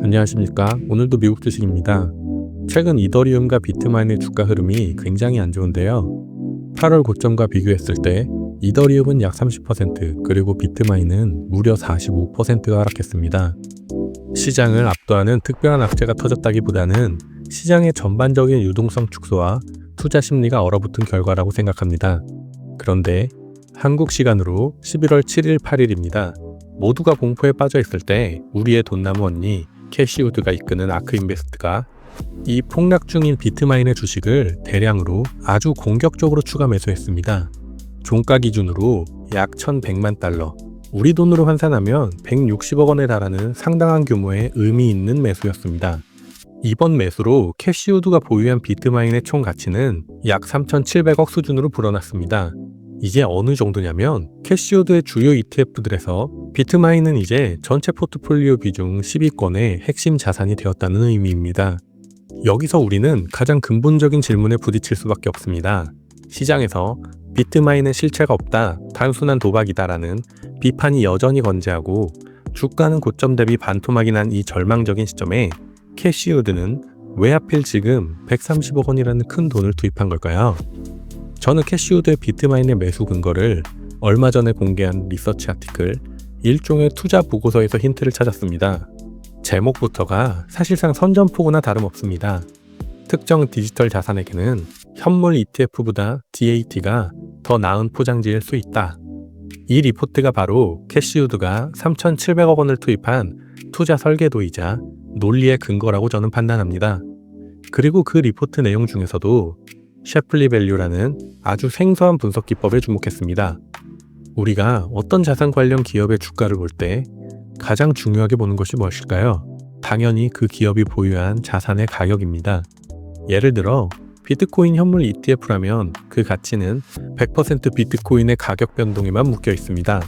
안녕하십니까. 오늘도 미국 주식입니다. 최근 이더리움과 비트마인의 주가 흐름이 굉장히 안 좋은데요. 8월 고점과 비교했을 때 이더리움은 약 30%, 그리고 비트마인은 무려 45%가 하락했습니다. 시장을 압도하는 특별한 악재가 터졌다기보다는 시장의 전반적인 유동성 축소와 투자 심리가 얼어붙은 결과라고 생각합니다. 그런데 한국 시간으로 11월 7일, 8일입니다. 모두가 공포에 빠져 있을 때 우리의 돈나무 언니 캐시우드가 이끄는 아크인베스트가 이 폭락 중인 비트마인의 주식을 대량으로 아주 공격적으로 추가 매수했습니다. 종가 기준으로 약 1,100만 달러, 우리 돈으로 환산하면 160억 원에 달하는 상당한 규모의 의미 있는 매수였습니다. 이번 매수로 캐시우드가 보유한 비트마인의 총 가치는 약 3,700억 수준으로 불어났습니다. 이게 어느 정도냐면 캐시우드의 주요 ETF들에서 비트마인은 이제 전체 포트폴리오 비중 10위권의 핵심 자산이 되었다는 의미입니다. 여기서 우리는 가장 근본적인 질문에 부딪힐 수밖에 없습니다. 시장에서 비트마인은 실체가 없다, 단순한 도박이다라는 비판이 여전히 건재하고 주가는 고점 대비 반토막이 난 이 절망적인 시점에 캐시우드는 왜 하필 지금 130억 원이라는 큰 돈을 투입한 걸까요? 저는 캐시우드의 비트마인의 매수 근거를 얼마 전에 공개한 리서치 아티클, 일종의 투자 보고서에서 힌트를 찾았습니다. 제목부터가 사실상 선전포고나 다름없습니다. 특정 디지털 자산에게는 현물 ETF보다 DAT가 더 나은 포장지일 수 있다. 이 리포트가 바로 캐시우드가 3,700억 원을 투입한 투자 설계도이자 논리의 근거라고 저는 판단합니다. 그리고 그 리포트 내용 중에서도 셰플리 밸류라는 아주 생소한 분석 기법에 주목했습니다. 우리가 어떤 자산 관련 기업의 주가를 볼 때 가장 중요하게 보는 것이 무엇일까요? 당연히 그 기업이 보유한 자산의 가격입니다. 예를 들어 비트코인 현물 ETF라면 그 가치는 100% 비트코인의 가격 변동에만 묶여 있습니다.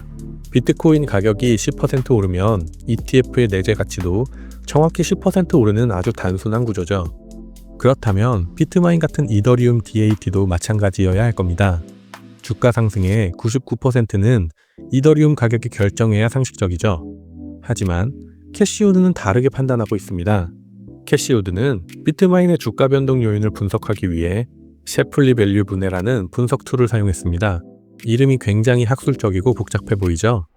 비트코인 가격이 10% 오르면 ETF의 내재 가치도 정확히 10% 오르는 아주 단순한 구조죠. 그렇다면 비트마인 같은 이더리움 DAT도 마찬가지여야 할 겁니다. 주가 상승의 99%는 이더리움 가격이 결정해야 상식적이죠. 하지만 캐시우드는 다르게 판단하고 있습니다. 캐시우드는 비트마인의 주가 변동 요인을 분석하기 위해 셰플리 밸류 분해라는 분석 툴을 사용했습니다. 이름이 굉장히 학술적이고 복잡해 보이죠?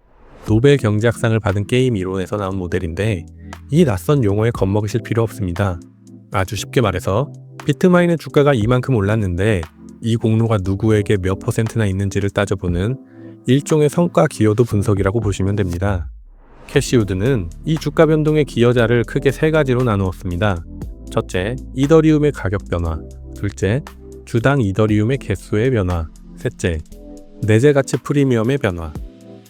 노벨 경제학상을 받은 게임 이론에서 나온 모델인데 이 낯선 용어에 겁먹으실 필요 없습니다. 아주 쉽게 말해서 비트마인의 주가가 이만큼 올랐는데 이 공로가 누구에게 몇 %나 있는지를 따져보는 일종의 성과 기여도 분석이라고 보시면 됩니다. 캐시우드는 이 주가 변동의 기여자를 크게 세 가지로 나누었습니다. 첫째, 이더리움의 가격 변화. 둘째, 주당 이더리움의 개수의 변화. 셋째, 내재 가치 프리미엄의 변화.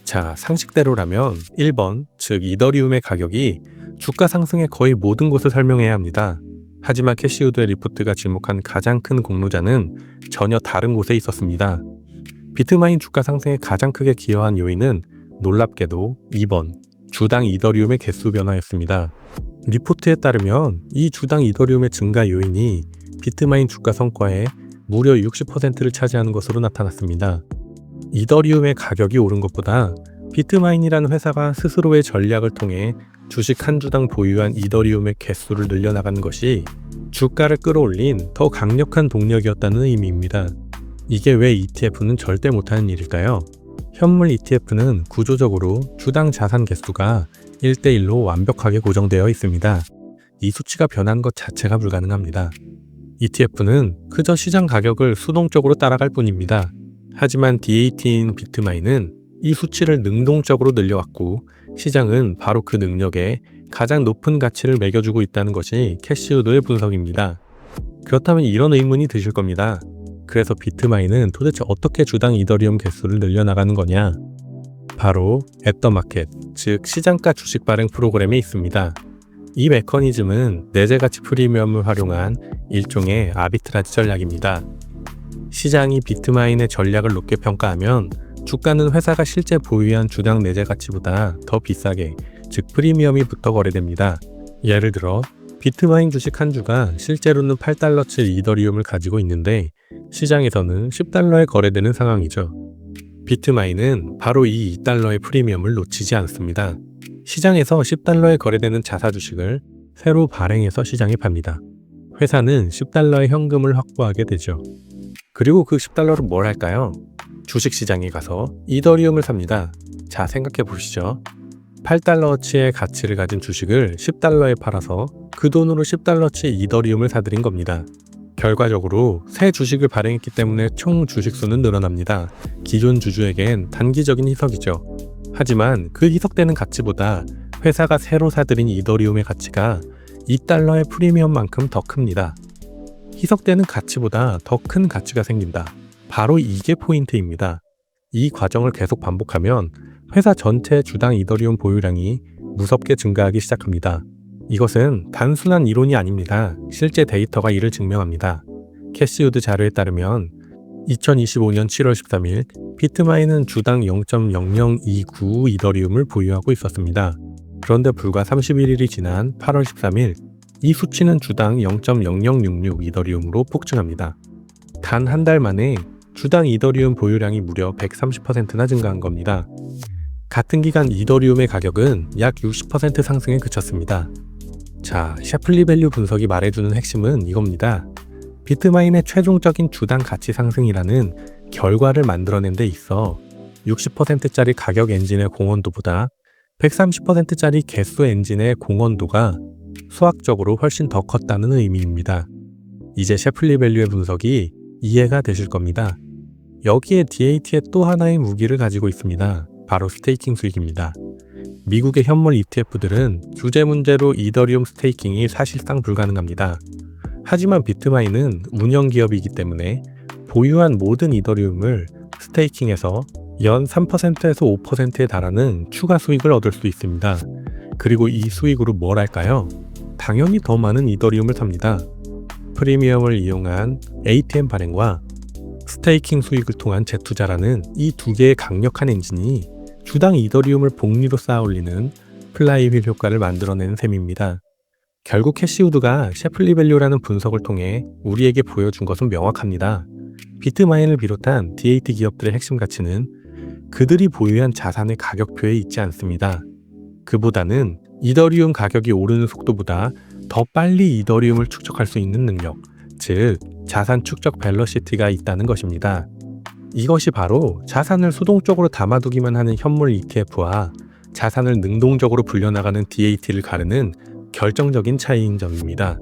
자, 상식대로라면 1번, 즉 이더리움의 가격이 주가 상승의 거의 모든 것을 설명해야 합니다. 하지만 캐시우드의 리포트가 지목한 가장 큰 공로자는 전혀 다른 곳에 있었습니다. 비트마인 주가 상승에 가장 크게 기여한 요인은 놀랍게도 2번, 주당 이더리움의 개수 변화였습니다. 리포트에 따르면 이 주당 이더리움의 증가 요인이 비트마인 주가 성과의 무려 60%를 차지하는 것으로 나타났습니다. 이더리움의 가격이 오른 것보다 비트마인이라는 회사가 스스로의 전략을 통해 주식 한 주당 보유한 이더리움의 개수를 늘려나가는 것이 주가를 끌어올린 더 강력한 동력이었다는 의미입니다. 이게 왜 ETF는 절대 못하는 일일까요? 현물 ETF는 구조적으로 주당 자산 개수가 1대1로 완벽하게 고정되어 있습니다. 이 수치가 변한 것 자체가 불가능합니다. ETF는 그저 시장 가격을 수동적으로 따라갈 뿐입니다. 하지만 DAT인 비트마인은 이 수치를 능동적으로 늘려왔고 시장은 바로 그 능력에 가장 높은 가치를 매겨주고 있다는 것이 캐시우드의 분석입니다. 그렇다면 이런 의문이 드실 겁니다. 그래서 비트마인은 도대체 어떻게 주당 이더리움 개수를 늘려나가는 거냐? 바로 앳더마켓, 즉 시장가 주식 발행 프로그램에 있습니다. 이 메커니즘은 내재 가치 프리미엄을 활용한 일종의 아비트라지 전략입니다. 시장이 비트마인의 전략을 높게 평가하면 주가는 회사가 실제 보유한 주당 내재 가치보다 더 비싸게, 즉 프리미엄이 붙어 거래됩니다. 예를 들어 비트마인 주식 한 주가 실제로는 8달러치 이더리움을 가지고 있는데 시장에서는 10달러에 거래되는 상황이죠. 비트마인은 바로 이 2달러의 프리미엄을 놓치지 않습니다. 시장에서 10달러에 거래되는 자사 주식을 새로 발행해서 시장에 팝니다. 회사는 10달러의 현금을 확보하게 되죠. 그리고 그 10달러로 뭘 할까요? 주식시장에 가서 이더리움을 삽니다. 자, 생각해 보시죠. 8달러어치의 가치를 가진 주식을 10달러에 팔아서 그 돈으로 10달러치 이더리움을 사들인 겁니다. 결과적으로 새 주식을 발행했기 때문에 총 주식수는 늘어납니다. 기존 주주에겐 단기적인 희석이죠. 하지만 그 희석되는 가치보다 회사가 새로 사들인 이더리움의 가치가 2달러의 프리미엄만큼 더 큽니다. 희석되는 가치보다 더 큰 가치가 생긴다. 바로 이게 포인트입니다. 이 과정을 계속 반복하면 회사 전체 주당 이더리움 보유량이 무섭게 증가하기 시작합니다. 이것은 단순한 이론이 아닙니다. 실제 데이터가 이를 증명합니다. 캐시우드 자료에 따르면 2025년 7월 13일 비트마인은 주당 0.0029 이더리움을 보유하고 있었습니다. 그런데 불과 31일이 지난 8월 13일 이 수치는 주당 0.0066 이더리움으로 폭증합니다. 단 한 달 만에 주당 이더리움 보유량이 무려 130%나 증가한 겁니다. 같은 기간 이더리움의 가격은 약 60% 상승에 그쳤습니다. 자, 셰플리 밸류 분석이 말해주는 핵심은 이겁니다. 비트마인의 최종적인 주당 가치 상승이라는 결과를 만들어낸 데 있어 60%짜리 가격 엔진의 공헌도보다 130%짜리 개수 엔진의 공헌도가 수학적으로 훨씬 더 컸다는 의미입니다. 이제 셰플리 밸류의 분석이 이해가 되실 겁니다. 여기에 DAT의 또 하나의 무기를 가지고 있습니다. 바로 스테이킹 수익입니다. 미국의 현물 ETF들은 규제 문제로 이더리움 스테이킹이 사실상 불가능합니다. 하지만 비트마인은 운영기업이기 때문에 보유한 모든 이더리움을 스테이킹해서 연 3%에서 5%에 달하는 추가 수익을 얻을 수 있습니다. 그리고 이 수익으로 뭘 할까요? 당연히 더 많은 이더리움을 삽니다. 프리미엄을 이용한 ATM 발행과 스테이킹 수익을 통한 재투자라는 이 두 개의 강력한 엔진이 주당 이더리움을 복리로 쌓아 올리는 플라이휠 효과를 만들어내는 셈입니다. 결국 캐시우드가 셰플리 밸류라는 분석을 통해 우리에게 보여준 것은 명확합니다. 비트마인을 비롯한 DAT 기업들의 핵심 가치는 그들이 보유한 자산의 가격표에 있지 않습니다. 그보다는 이더리움 가격이 오르는 속도보다 더 빨리 이더리움을 축적할 수 있는 능력, 즉 자산 축적 벨러시티가 있다는 것입니다. 이것이 바로 자산을 수동적으로 담아두기만 하는 현물 ETF와 자산을 능동적으로 불려나가는 DAT를 가르는 결정적인 차이인 점입니다.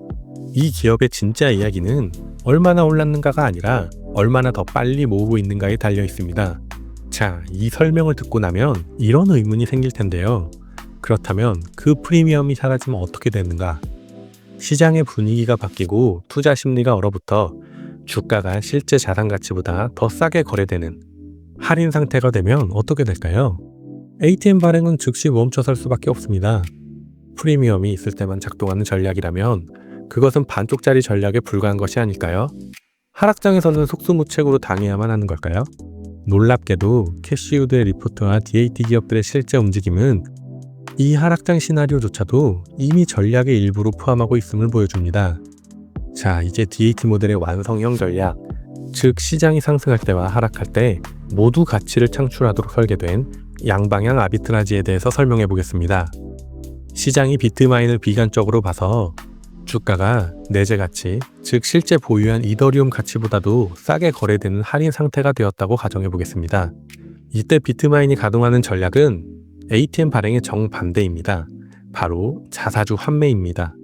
이 기업의 진짜 이야기는 얼마나 올랐는가가 아니라 얼마나 더 빨리 모으고 있는가에 달려 있습니다. 자, 이 설명을 듣고 나면 이런 의문이 생길 텐데요. 그렇다면 그 프리미엄이 사라지면 어떻게 되는가? 시장의 분위기가 바뀌고 투자 심리가 얼어붙어 주가가 실제 자산 가치보다 더 싸게 거래되는 할인 상태가 되면 어떻게 될까요? ATM 발행은 즉시 멈춰설 수밖에 없습니다. 프리미엄이 있을 때만 작동하는 전략이라면 그것은 반쪽짜리 전략에 불과한 것이 아닐까요? 하락장에서는 속수무책으로 당해야만 하는 걸까요? 놀랍게도 캐시우드의 리포트와 DAT 기업들의 실제 움직임은 이 하락장 시나리오조차도 이미 전략의 일부로 포함하고 있음을 보여줍니다. 자, 이제 DAT 모델의 완성형 전략, 즉 시장이 상승할 때와 하락할 때 모두 가치를 창출하도록 설계된 양방향 아비트라지에 대해서 설명해 보겠습니다. 시장이 비트마인을 비관적으로 봐서 주가가 내재 가치, 즉 실제 보유한 이더리움 가치보다도 싸게 거래되는 할인 상태가 되었다고 가정해 보겠습니다. 이때 비트마인이 가동하는 전략은 ATM 발행의 정반대입니다. 바로 자사주 환매입니다.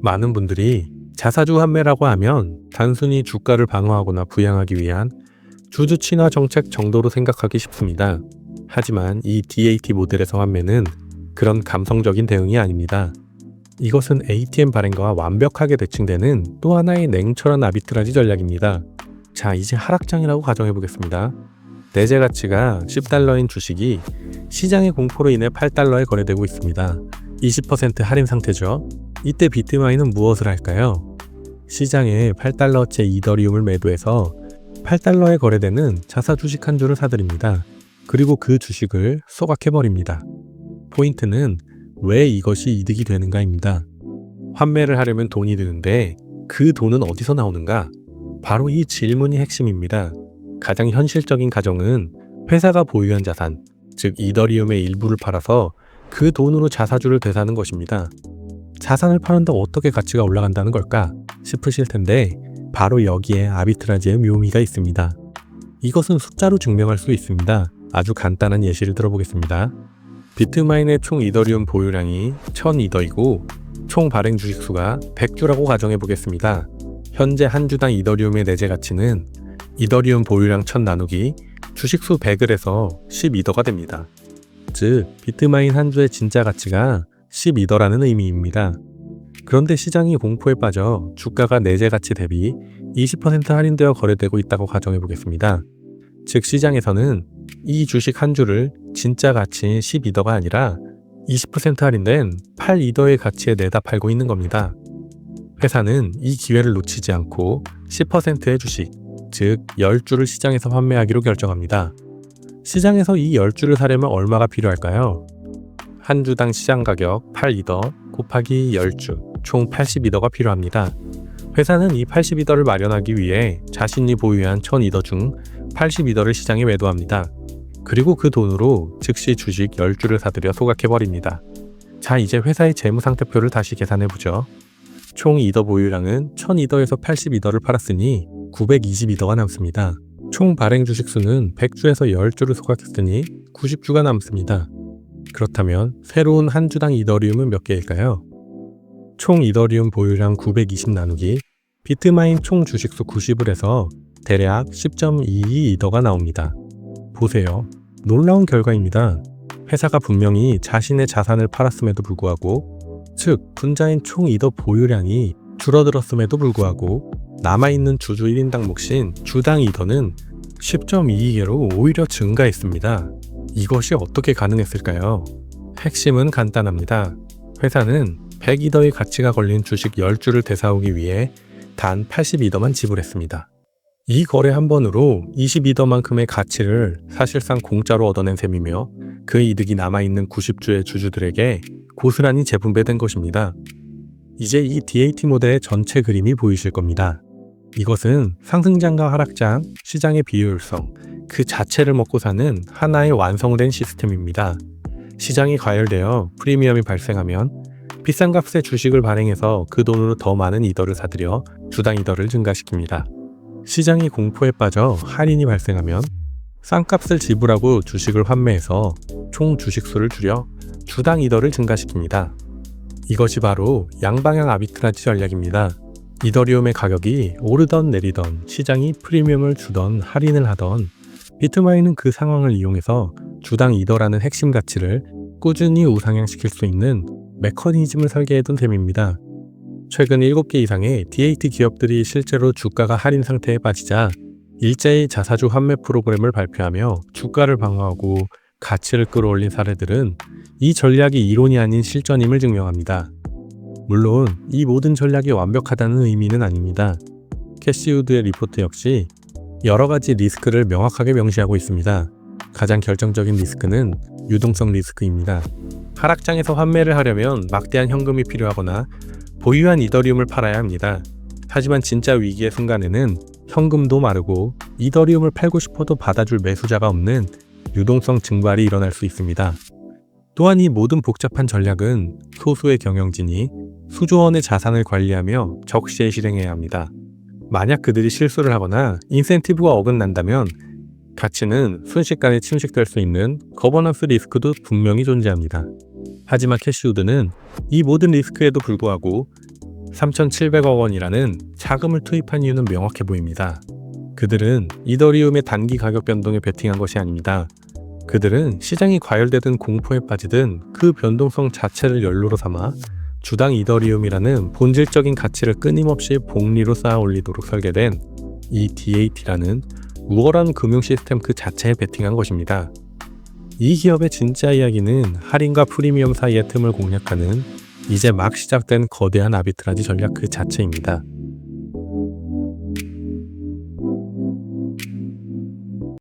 많은 분들이 자사주 환매라고 하면 단순히 주가를 방어하거나 부양하기 위한 주주 친화 정책 정도로 생각하기 쉽습니다. 하지만 이 DAT 모델에서 환매는 그런 감성적인 대응이 아닙니다. 이것은 ATM 발행과 완벽하게 대칭되는 또 하나의 냉철한 아비트라지 전략입니다. 자, 이제 하락장이라고 가정해 보겠습니다. 내재 가치가 10달러인 주식이 시장의 공포로 인해 8달러에 거래되고 있습니다. 20% 할인 상태죠. 이때 비트마인은 무엇을 할까요? 시장에 8달러째 이더리움을 매도해서 8달러에 거래되는 자사 주식 한 주를 사들입니다. 그리고 그 주식을 소각해버립니다. 포인트는 왜 이것이 이득이 되는가입니다. 환매를 하려면 돈이 드는데 그 돈은 어디서 나오는가? 바로 이 질문이 핵심입니다. 가장 현실적인 가정은 회사가 보유한 자산, 즉 이더리움의 일부를 팔아서 그 돈으로 자사주를 되사는 것입니다. 자산을 파는다고 어떻게 가치가 올라간다는 걸까 싶으실 텐데 바로 여기에 아비트라지의 묘미가 있습니다. 이것은 숫자로 증명할 수 있습니다. 아주 간단한 예시를 들어보겠습니다. 비트마인의 총 이더리움 보유량이 1000이더이고 총 발행 주식수가 100주라고 가정해 보겠습니다. 현재 한 주당 이더리움의 내재 가치는 이더리움 보유량 1000 나누기 주식수 100을 해서 12더가 됩니다. 즉 비트마인 한 주의 진짜 가치가 12더라는 의미입니다. 그런데 시장이 공포에 빠져 주가가 내재 가치 대비 20% 할인되어 거래되고 있다고 가정해 보겠습니다. 즉 시장에서는 이 주식 한 주를 진짜 가치인 12더가 아니라 20% 할인된 8이더의 가치에 내다 팔고 있는 겁니다. 회사는 이 기회를 놓치지 않고 10%의 주식, 즉 10주를 시장에서 판매하기로 결정합니다. 시장에서 이 10주를 사려면 얼마가 필요할까요? 한 주당 시장 가격 8이더 곱하기 10주, 총 82더가 필요합니다. 회사는 이 82더를 마련하기 위해 자신이 보유한 1000이더 중 82더를 시장에 매도합니다. 그리고 그 돈으로 즉시 주식 10주를 사들여 소각해버립니다. 자, 이제 회사의 재무상태표를 다시 계산해보죠. 총 이더 보유량은 1000이더에서 82더를 팔았으니 922더가 남습니다. 총 발행 주식수는 100주에서 10주를 소각했으니 90주가 남습니다. 그렇다면 새로운 한 주당 이더리움은 몇 개일까요? 총 이더리움 보유량 920 나누기 비트마인 총 주식수 90을 해서 대략 10.22 이더가 나옵니다. 보세요. 놀라운 결과입니다. 회사가 분명히 자신의 자산을 팔았음에도 불구하고, 즉 분자인 총 이더 보유량이 줄어들었음에도 불구하고 남아있는 주주 1인당 몫인 주당 이더는 10.22개로 오히려 증가했습니다. 이것이 어떻게 가능했을까요? 핵심은 간단합니다. 회사는 100이더의 가치가 걸린 주식 10주를 되사오기 위해 단 82더만 지불했습니다. 이 거래 한 번으로 22더만큼의 가치를 사실상 공짜로 얻어낸 셈이며 그 이득이 남아있는 90주의 주주들에게 고스란히 재분배된 것입니다. 이제 이 DAT 모델의 전체 그림이 보이실 겁니다. 이것은 상승장과 하락장, 시장의 비효율성, 그 자체를 먹고 사는 하나의 완성된 시스템입니다. 시장이 과열되어 프리미엄이 발생하면 비싼 값의 주식을 발행해서 그 돈으로 더 많은 이더를 사들여 주당 이더를 증가시킵니다. 시장이 공포에 빠져 할인이 발생하면 싼 값을 지불하고 주식을 환매해서 총 주식수를 줄여 주당 이더를 증가시킵니다. 이것이 바로 양방향 아비트라지 전략입니다. 이더리움의 가격이 오르던 내리던 시장이 프리미엄을 주던 할인을 하던 비트마인은 그 상황을 이용해서 주당 이더라는 핵심 가치를 꾸준히 우상향시킬 수 있는 메커니즘을 설계해둔 셈입니다. 최근 7개 이상의 DAT 기업들이 실제로 주가가 할인 상태에 빠지자 일제히 자사주 환매 프로그램을 발표하며 주가를 방어하고 가치를 끌어올린 사례들은 이 전략이 이론이 아닌 실전임을 증명합니다. 물론 이 모든 전략이 완벽하다는 의미는 아닙니다. 캐시우드의 리포트 역시 여러 가지 리스크를 명확하게 명시하고 있습니다. 가장 결정적인 리스크는 유동성 리스크입니다. 하락장에서 환매를 하려면 막대한 현금이 필요하거나 보유한 이더리움을 팔아야 합니다. 하지만 진짜 위기의 순간에는 현금도 마르고 이더리움을 팔고 싶어도 받아줄 매수자가 없는 유동성 증발이 일어날 수 있습니다. 또한 이 모든 복잡한 전략은 소수의 경영진이 수조 원의 자산을 관리하며 적시에 실행해야 합니다. 만약 그들이 실수를 하거나 인센티브가 어긋난다면 가치는 순식간에 침식될 수 있는 거버넌스 리스크도 분명히 존재합니다. 하지만 캐시우드는 이 모든 리스크에도 불구하고 3,700억 원이라는 자금을 투입한 이유는 명확해 보입니다. 그들은 이더리움의 단기 가격 변동에 베팅한 것이 아닙니다. 그들은 시장이 과열되든 공포에 빠지든 그 변동성 자체를 연료로 삼아 주당 이더리움이라는 본질적인 가치를 끊임없이 복리로 쌓아 올리도록 설계된 이 DAT라는 우월한 금융 시스템 그 자체에 베팅한 것입니다. 이 기업의 진짜 이야기는 할인과 프리미엄 사이의 틈을 공략하는 이제 막 시작된 거대한 아비트라지 전략 그 자체입니다.